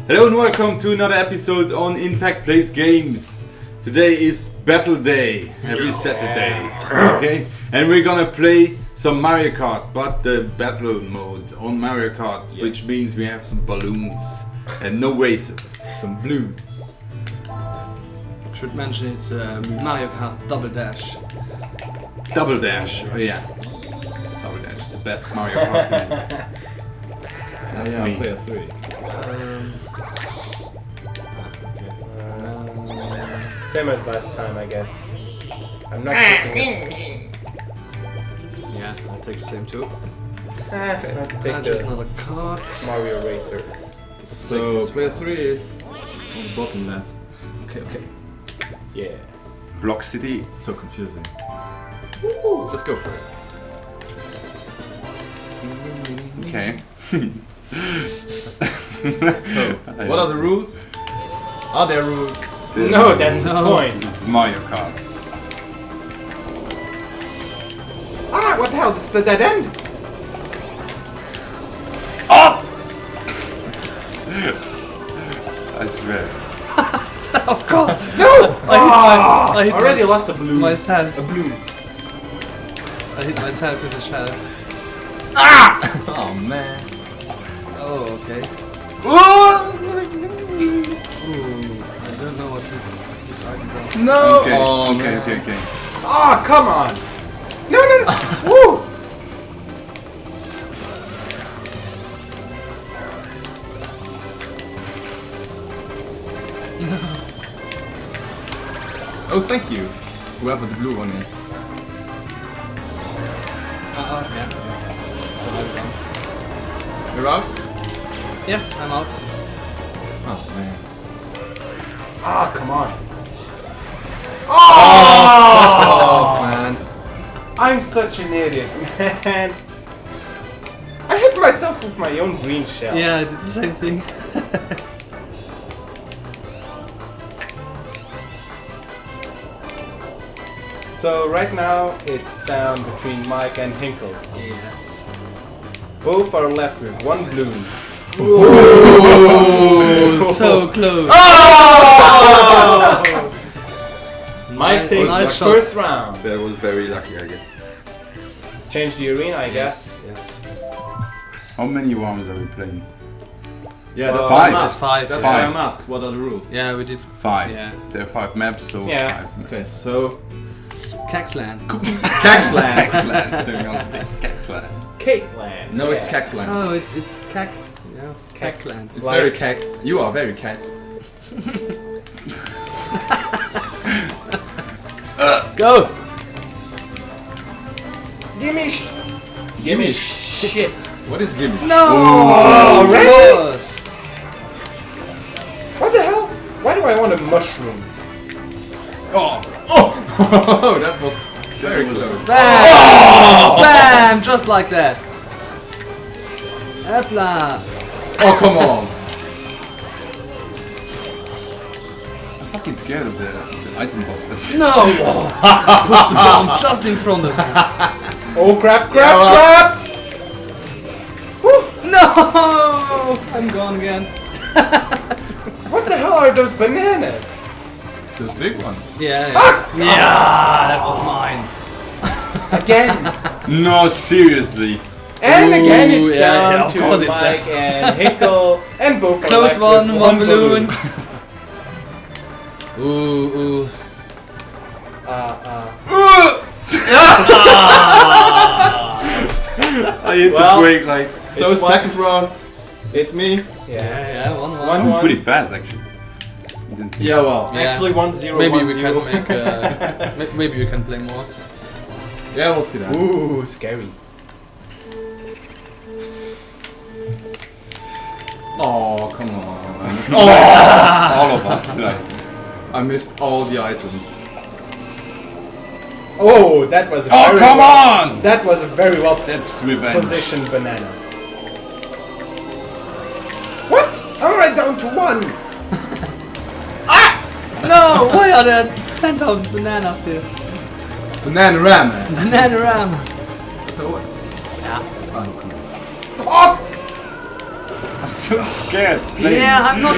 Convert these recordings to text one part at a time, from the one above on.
Hello and welcome to another episode on Infact Plays Games. Today is Battle Day, every Saturday, okay? And we're gonna play some Mario Kart, but the battle mode on Mario Kart, which means we have some balloons and no races, some blue. Should mention it's Mario Kart Double Dash. Double Dash, oh yeah. It's Double Dash, the best Mario Kart game. Yeah, player 3. Same as last time, I guess. I'm not taking it. Yeah, I'll take the same too. Okay, let's take Just the another card. Mario Racer. So player 3 is on the bottom left. Okay. Yeah. Block City. It's so confusing. Woo! Just go for it. Okay. So, what are the rules? Are there rules? No, that's the point. This is Mario Kart. Ah, what the hell? This is a dead end. Oh! I swear. Of course! No! I hit Already lost a blue. myself. A blue. I hit myself with a shell. Oh man. Oh, okay. Ooh, I don't know what this item does. No! Okay, Oh, okay. Ah, come on! No! Woo! Oh, thank you. Whoever the blue one is. Yeah. So I'm done. You're out? Yes, I'm out. Oh man. Ah, come on. Oh man. I'm such an idiot, man. I hit myself with my own green shell. Yeah, I did the same thing. So right now it's down between Mike and Hinkle. Yes. Both are left with one blue. Oh, so close. Mike takes nice the shot. first round. That was very lucky, I guess. Change the arena, I guess. Yes. How many rounds are we playing? Yeah, that's Five. why I'm asked. Five. That's Five. why I'm asked. What are the rules? Yeah, we did. 5. Yeah. There are 5 maps, so Yeah. 5. Okay, so Caxland. Caxland. Caxland. Caxland. Cake Land. No, it's Yeah. Caxland. Oh, it's Cax. Yeah, it's Caxland. It's Like- very cack. You are very cack. Go. Gimme shit. What is gimme? No. Oh, really? Close. What the hell? Why do I want a mushroom? Oh, that was very close. Bam! Bam! Just like that. Hopla. Oh, come on. I'm fucking scared of the item boxes. No! Puts the bomb just in front of me. Oh crap! No! I'm gone again. What the hell are those bananas? Those big ones. Yeah. Yeah, that was mine. Again. No, seriously. And again Ooh, it's yeah, down yeah, of to course it's Mike and Hinkle and both are Close left with one balloon. Ooh. I hit Well, the brake like. So It's second round. It's Me. Yeah. 1-1. One. I'm pretty fast actually. Didn't think- Yeah, well. Yeah. Actually 1-0. Maybe we 1-0. can make. Maybe we can play more. Yeah, we'll see that. Ooh, scary. Oh, come on. All of us. Like. I missed all the items. Oh, that was a Oh, very come on! That was a very well That's revenge. positioned banana. What? I'm right down to 1. No, why are there 10,000 bananas here? It's Banana Ram, man. Banana ram. So what? Yeah. It's fine. Oh! I'm so scared. playing. Yeah, I'm not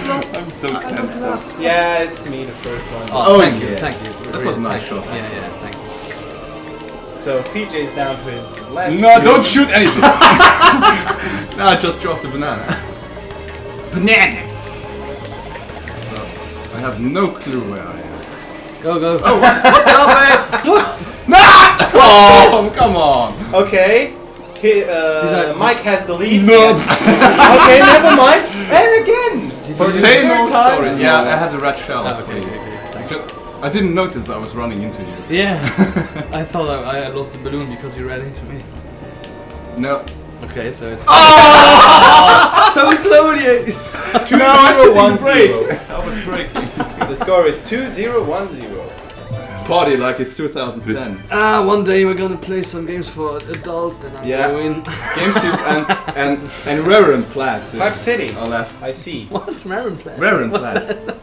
lost. I'm so I'm not tense. lost. Yeah, it's me, the first one. Oh, Oh, thank you, yeah. thank you. That was a nice shot. Yeah, thank you. So PJ's down to his last. No, don't shoot anything. No, I just dropped the banana. Banana. So I have no clue where I am. Go. Oh, stop it! What? Oh, come on! Okay. Mike has the lead. No. Okay, never mind. And again. For the Same third old time. story. Yeah, I had the red shell. Oh, okay. Thank you. I didn't notice I was running into you. Yeah. I thought I lost the balloon because you ran into me. No. Okay, so it's so slowly. 2-0-1-0. I was breaking. The score is 2-0-1-0. Party like it's 2010. One day we're gonna play some games for adults. Then I'm going. GameCube and Rare Platts. Park City. I left. I see. What's Marin Play? Rare What's Platts. that?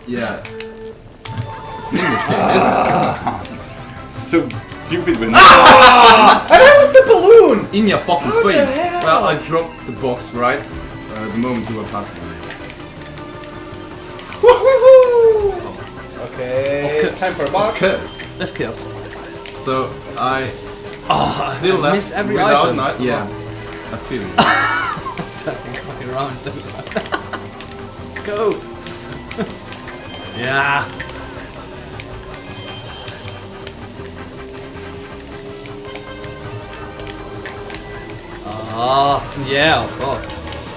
Yeah. It's an English game, isn't it? So stupid when. And that was the balloon! In your fucking What the face. hell? Well, I dropped the box right the moment you were passing. Woohoo! Okay. Of course. Time for a box. Curse. Left kills. So I I still left miss every without item. night. Yeah. I feel it. Turning fucking around instead. Go. Yeah. Yeah, of course.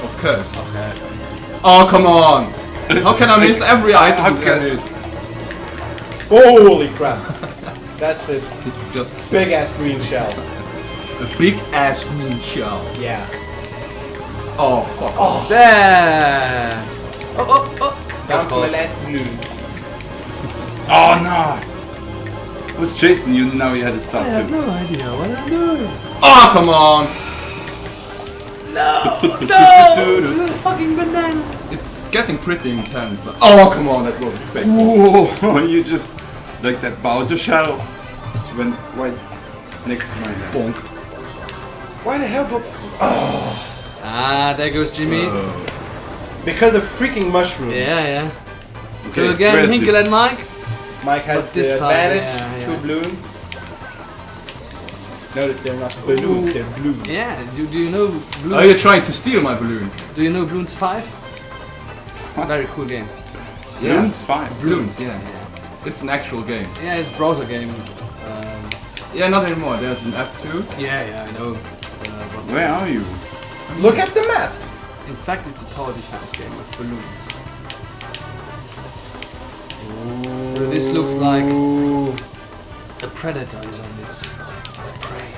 Of course. Okay. Oh, come on! How can I miss every item How there can- is? Holy crap. That's a It's just big ass green shell. a big ass green shell. Yeah. Oh, fuck. Oh. There. Oh. Down Of to my course. last blue. Oh no! Who's chasing you now? You had to start too. no idea what I'm doing. Oh, come on! No, fucking banana. It's getting pretty intense. Oh, come on, that was a fake box. Whoa! You just like that Bowser shell just went right next to my head. Bonk. Why the hell go... Ah, there goes Jimmy. Because of freaking mushroom. Yeah. So Okay, again, where's Hinkle it? and Mike. Mike has But this the time, advantage. yeah. Two balloons. Notice they're not balloons, they're blue. Yeah. Do you know Bloons? Are you trying to steal my balloon? Do you know Bloons 5? Very cool game. Bloons 5. Balloons, yeah. It's an actual game. Yeah, it's a browser game. Yeah, not anymore. There's an app too. Yeah, I know. But Where are you? Look at the map. in fact, it's a tower defense game with balloons. So this looks like a predator is on its prey.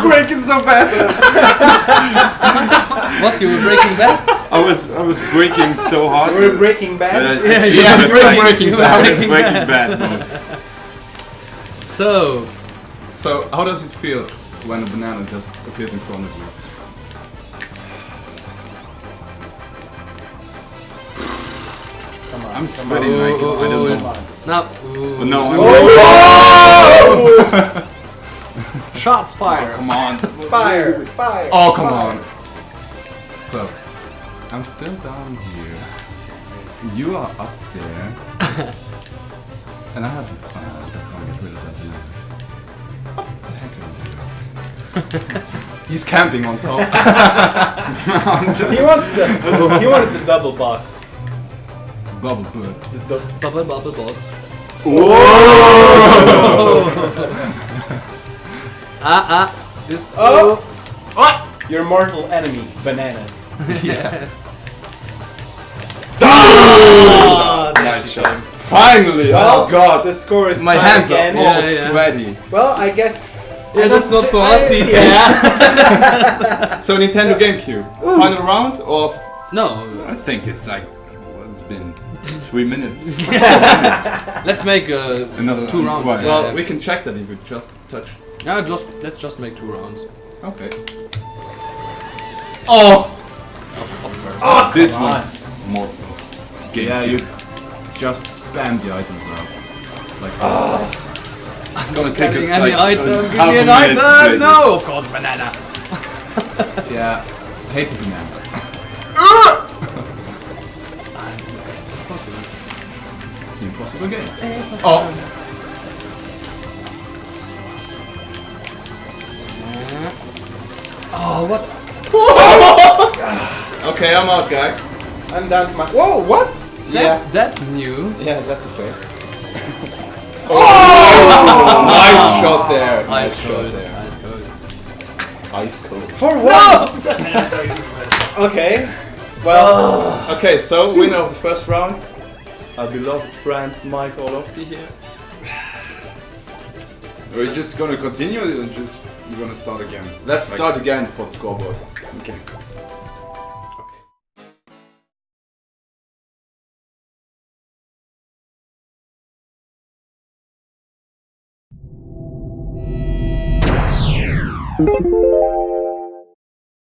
Breaking so bad. What? You were breaking bad? I was breaking so hard. We're Breaking Bad. Yeah, Breaking Bad. Breaking Bad mode. So, So, how does it feel when a banana just appears in front of you? Come on. I'm sweating like I don't know. now, Oh, no, I'm shots fired. come on. Fire! Oh, come on. So, I'm still down here. You are up there. And I have... just gonna get rid of that now. What the heck are you doing? He's camping on top. He wanted the double box. Bubble bird. Bubble bot. This. Oh! What? Your mortal enemy, bananas. Yeah. Nice shot. Finally! Well, Oh god! the score is My tied hands are again. all Yeah, yeah. sweaty. Well, I guess Yeah, that's not for us these days. Yeah. So Nintendo GameCube. Final round or No, I think it's like, well, it's been 3 minutes. let's make Another 2 rounds. right. well, Yeah, we can check that if we just touch. yeah, let's just make 2 rounds. Okay. Oh! This come on. one's mortal. Yeah, you just spam the items now. Like this. It's gonna take us Any like item, give half me a an minute to play item! this. No, of course, banana. Yeah. I hate the banana. That's impossible. It's the impossible game. Oh! Oh, what? Okay, I'm out, guys. I'm down to my. Whoa, what? That's new. Yeah, that's a first. Nice shot there. Ice Nice shot cold. there. Ice cold. Ice cold. For once! Okay. Well, Okay, so winner of the first round, our beloved friend Mike Orlovsky here. Are we just gonna continue or just we're gonna start again? Let's Like- start again for the scoreboard. Okay.